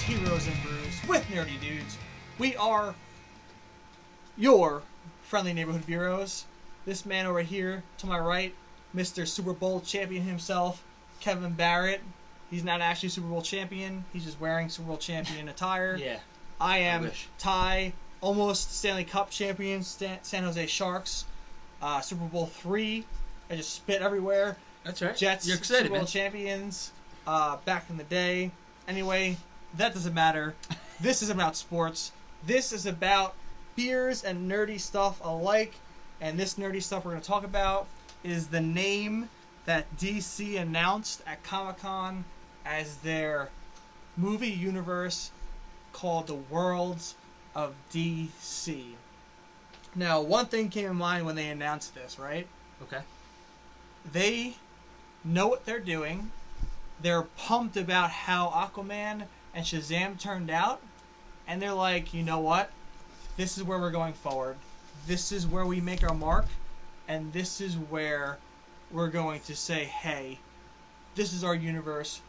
Beeroes and Brews with Nerdy Dudes. We are your friendly neighborhood Beeroes. This man over here to my right, Mr. Super Bowl champion himself, Kevin Barrett. He's not actually Super Bowl champion. He's just wearing Super Bowl champion attire. Yeah. I am Ty, almost Stanley Cup champion, San Jose Sharks. Super Bowl III. I just spit everywhere. That's right. Jets, You're excited, Super Bowl man. champions back in the day. Anyway, that doesn't matter. This is about sports. This is about beers and nerdy stuff alike. And this nerdy stuff we're going to talk about is the name that DC announced at Comic-Con as their movie universe called the Worlds of DC. Now, one thing came in mind when they announced this, right? Okay. They know what they're doing. They're pumped about how Aquaman and Shazam turned out. And they're like, you know what? This is where we're going forward. This is where we make our mark. And this is where we're going to say, hey, this is our universe.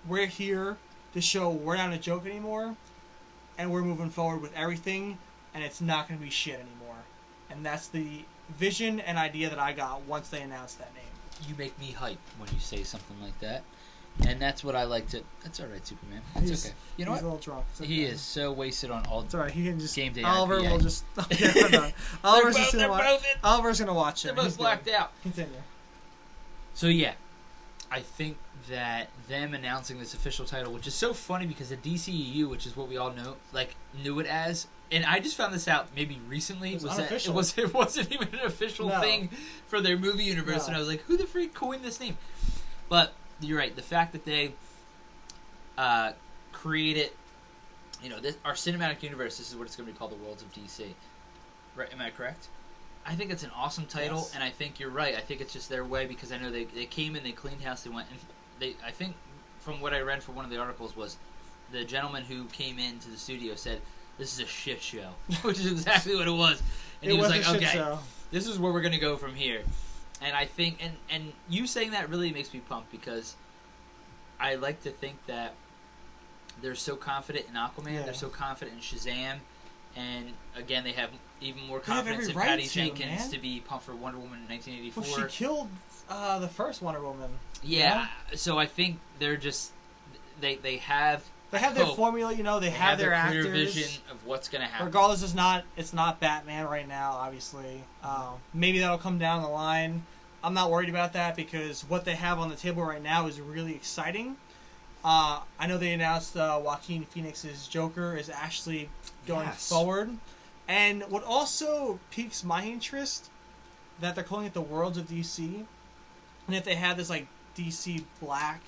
We're here to show we're not a joke anymore. And we're moving forward with everything. And it's not going to be shit anymore. And that's the vision and idea that I got once they announced that name. You make me hype when you say something like that. And that's what I like to... That's alright, Superman. That's okay. You know He's what? a little drunk. Okay. He is so wasted on all... It's alright. He can just... Game Day Oliver IPA. will just... Okay, no. Oliver's just gonna watch... both in. Oliver's gonna watch it. They're both He's blacked good. out. Continue. So yeah, I think that them announcing this official title, which is so funny because the DCEU, which is what we all know, like knew it as, and I just found this out maybe recently, It was that unofficial. it wasn't even an official thing for their movie universe, No. and I was like, who the freak coined this name? But you're right, the fact that they created, our cinematic universe, this is what it's going to be called, the Worlds of DC. Right? Am I correct? I think it's an awesome title, Yes. and I think you're right. I think it's just their way, because I know they came in, they cleaned house, they went, and I think from what I read from one of the articles was the gentleman who came into the studio said, this is a shit show, which is exactly what it was. And he was like, okay, this is where we're going to go from here. And I think, and you saying that really makes me pumped, because I like to think that they're so confident in Aquaman, they're so confident in Shazam, and again, they have even more confidence in Patty Jenkins to be pumped for Wonder Woman in 1984. Well, she killed the first Wonder Woman. Yeah, so I think they're just they have their formula, they have their clear actors. vision of what's going to happen. Regardless, it's not Batman right now, obviously. Maybe that'll come down the line. I'm not worried about that because what they have on the table right now is really exciting. I know they announced Joaquin Phoenix's Joker is actually going forward. And what also piques my interest, that they're calling it the Worlds of DC. And if they have this like DC Black,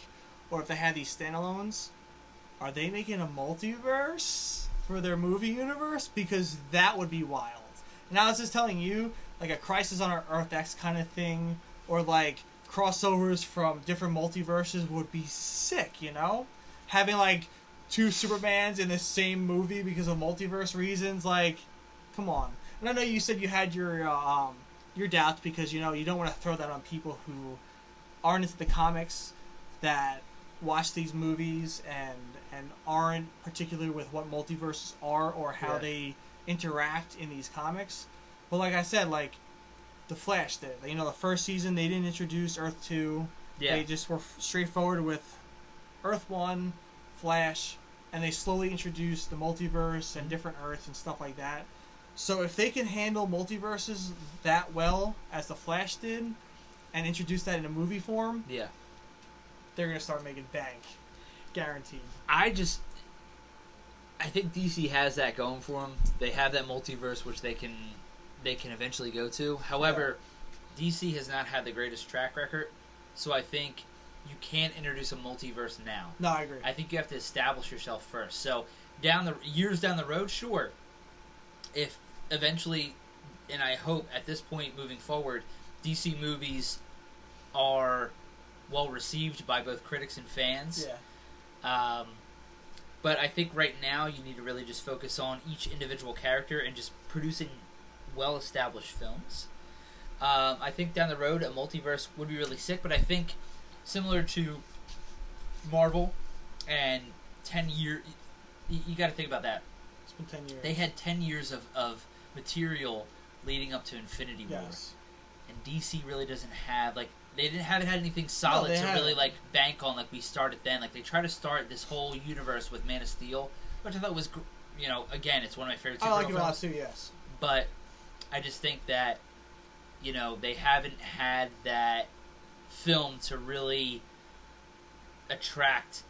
or if they had these standalones, are they making a multiverse for their movie universe? Because that would be wild. And I was just telling you, like a Crisis on Earth X kind of thing, or like crossovers from different multiverses would be sick, Having like two Supermans in the same movie because of multiverse reasons, like, come on. And I know you said you had your doubts because, you don't want to throw that on people who aren't into the comics, that watch these movies and aren't particular with what multiverses are or how they interact in these comics. But like I said, like, The Flash did. The first season, they didn't introduce Earth 2. Yeah. They just were straightforward with Earth 1, Flash, and they slowly introduced the multiverse and different Earths and stuff like that. So if they can handle multiverses that well as The Flash did and introduce that in a movie form, they're going to start making bank. Guaranteed. I think DC has that going for them. They have that multiverse which they can eventually go to. However, DC has not had the greatest track record, so I think you can't introduce a multiverse now. No, I agree. I think you have to establish yourself first. So years down the road, sure. If eventually, and I hope at this point moving forward, DC movies are well received by both critics and fans. Yeah. But I think right now you need to really just focus on each individual character and just producing well-established films. I think down the road a multiverse would be really sick, but I think similar to Marvel and you got to think about that. It's been 10 years. They had 10 years of material leading up to Infinity War. Yes. And DC really doesn't have, like, haven't had anything solid to really, like, bank on like we started then. Like, they try to start this whole universe with Man of Steel, which I thought was, you know, again, it's one of my favorite superhero I like it a lot films. too, yes. But I just think that, you know, they haven't had that film to really attract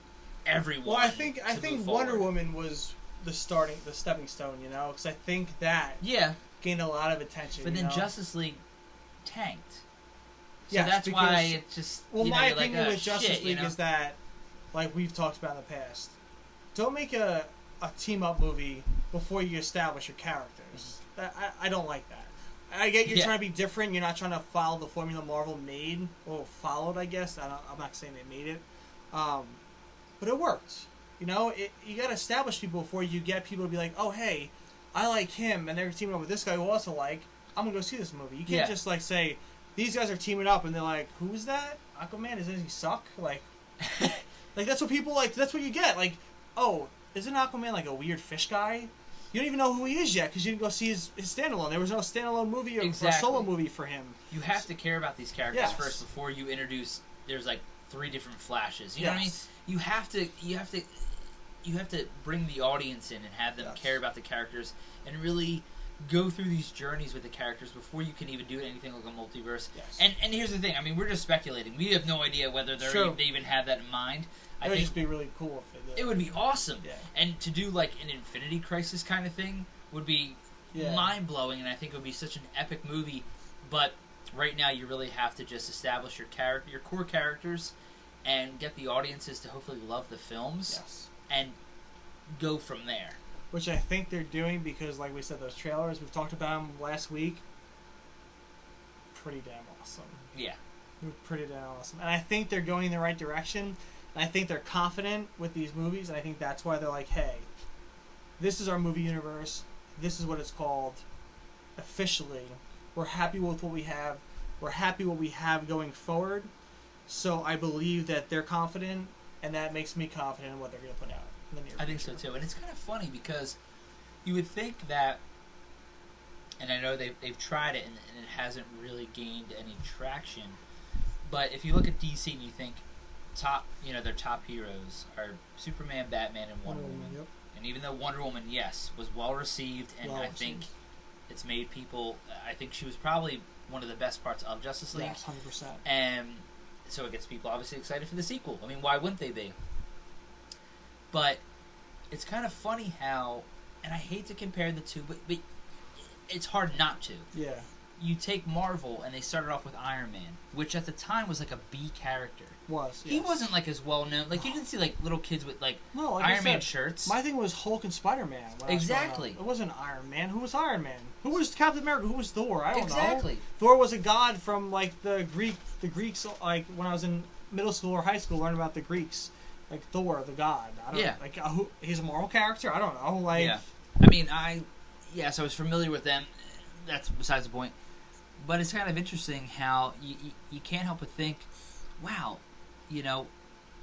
everyone. Well, I think Wonder forward. Woman was the stepping stone, you know, because I think that gained a lot of attention. But then know? Justice League tanked. So yes, that's why it just. Well, you know, my you're opinion like, with Justice League you know? is that, like we've talked about in the past, don't make a team up movie before you establish your characters. I don't like that. I get you're trying to be different. You're not trying to follow the formula Marvel made or followed. I guess I'm not saying they made it, but it worked. You know, you got to establish people before you get people to be like, oh hey, I like him, and they're teaming up with this guy who also like. I'm gonna go see this movie. You can't just like say these guys are teaming up, and they're like, who is that? Aquaman? Does he suck? Like, like that's what people like. That's what you get. Like, oh, isn't Aquaman like a weird fish guy? You don't even know who he is yet because you didn't go see his standalone. There was no standalone movie or solo movie for him. You have to care about these characters first before you introduce. There's like 3 different Flashes. You know what I mean? You have to bring the audience in and have them care about the characters and really go through these journeys with the characters before you can even do anything like a multiverse. Yes. And here's the thing. I mean, we're just speculating. We have no idea whether they even have that in mind. It would just be really cool if they did. It would be awesome. Yeah. And to do like an Infinity Crisis kind of thing would be mind-blowing, and I think it would be such an epic movie. But right now you really have to just establish your core characters and get the audiences to hopefully love the films and go from there. Which I think they're doing because, like we said, those trailers, we've talked about them last week, pretty damn awesome. Yeah. Pretty damn awesome. And I think they're going in the right direction. And I think they're confident with these movies, and I think that's why they're like, hey, this is our movie universe. This is what it's called. Officially, we're happy with what we have. We're happy what we have going forward. So I believe that they're confident, and that makes me confident in what they're going to put out in the near future. I think so too. And it's kind of funny because you would think that, and I know they've tried it and it hasn't really gained any traction, but if you look at DC and you think their top heroes are Superman, Batman, and Wonder Woman. Yep. And even though Wonder Woman, yes, was well received, and I think it's made people. I think she was probably one of the best parts of Justice League. Yes, 100%. And so it gets people obviously excited for the sequel. I mean, why wouldn't they be? But it's kind of funny how, and I hate to compare the two, but it's hard not to. Yeah. You take Marvel, and they started off with Iron Man, which at the time was like a B character. He wasn't like as well known. Like you didn't see like little kids with like Iron Man shirts. My thing was Hulk and Spider-Man. Exactly. It wasn't Iron Man. Who was Iron Man? Who was Captain America? Who was Thor? I don't know. Exactly. Thor was a god from like the Greeks. Like when I was in middle school or high school, learning about the Greeks. Like Thor, the god. I don't know. Like he's a Marvel character. I don't know. Like I mean, so I was familiar with them. That's besides the point. But it's kind of interesting how you can't help but think, wow, you know,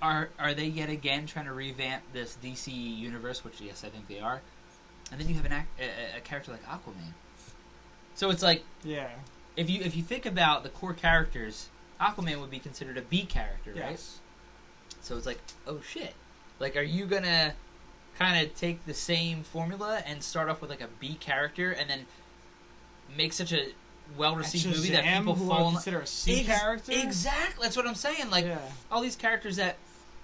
are they yet again trying to revamp this DC universe? Which yes, I think they are. And then you have a character like Aquaman. So it's like, if you think about the core characters, Aquaman would be considered a B character, right? Yes. So it's like, oh shit, like are you gonna kind of take the same formula and start off with like a B character and then make such a well-received movie that people fall in consider a C character? Exactly, that's what I'm saying. Like all these characters that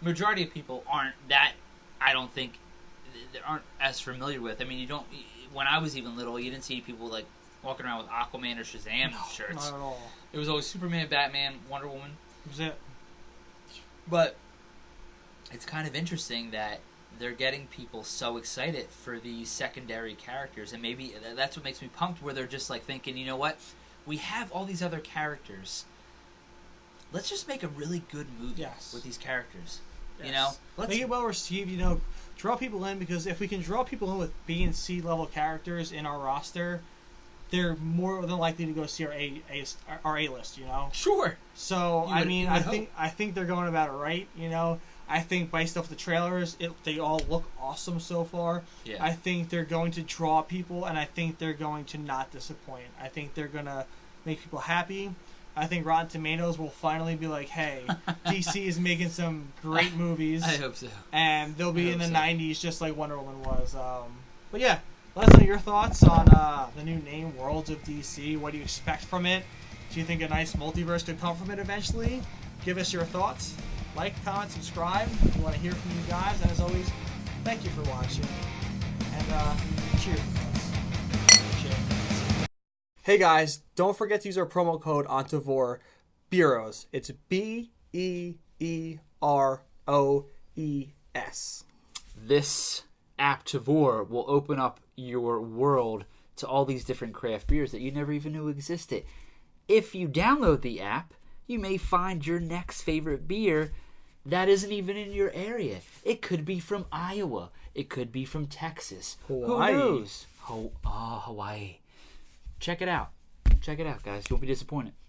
majority of people aren't that, I don't think, they aren't as familiar with. I mean, you don't. When I was even little, you didn't see people like walking around with Aquaman or Shazam shirts. Not at all. It was always Superman, Batman, Wonder Woman. That was it. But it's kind of interesting that they're getting people so excited for these secondary characters, and maybe that's what makes me pumped, where they're just like thinking, you know what, we have all these other characters, let's just make a really good movie with these characters. You know, let's make it well received, you know, draw people in, because if we can draw people in with B and C level characters in our roster, they're more than likely to go see our A list, you know. Sure. So I mean, I think they're going about it right, you know. I think based off the trailers, they all look awesome so far. Yeah. I think they're going to draw people, and I think they're going to not disappoint. I think they're going to make people happy. I think Rotten Tomatoes will finally be like, hey, DC is making some great movies. I hope so. And they'll be in the 90s just like Wonder Woman was. But yeah, let us know your thoughts on the new name, Worlds of DC. What do you expect from it? Do you think a nice multiverse could come from it eventually? Give us your thoughts. Like, comment, subscribe. We want to hear from you guys. And as always, thank you for watching. And cheers. Cheers. Hey guys, don't forget to use our promo code ONTOVOR Beeroes. It's BEEROES. This app Tavor will open up your world to all these different craft beers that you never even knew existed. If you download the app, you may find your next favorite beer that isn't even in your area. It could be from Iowa. It could be from Texas. Hawaii. Who knows? Hawaii. Check it out. Check it out, guys. You won't be disappointed.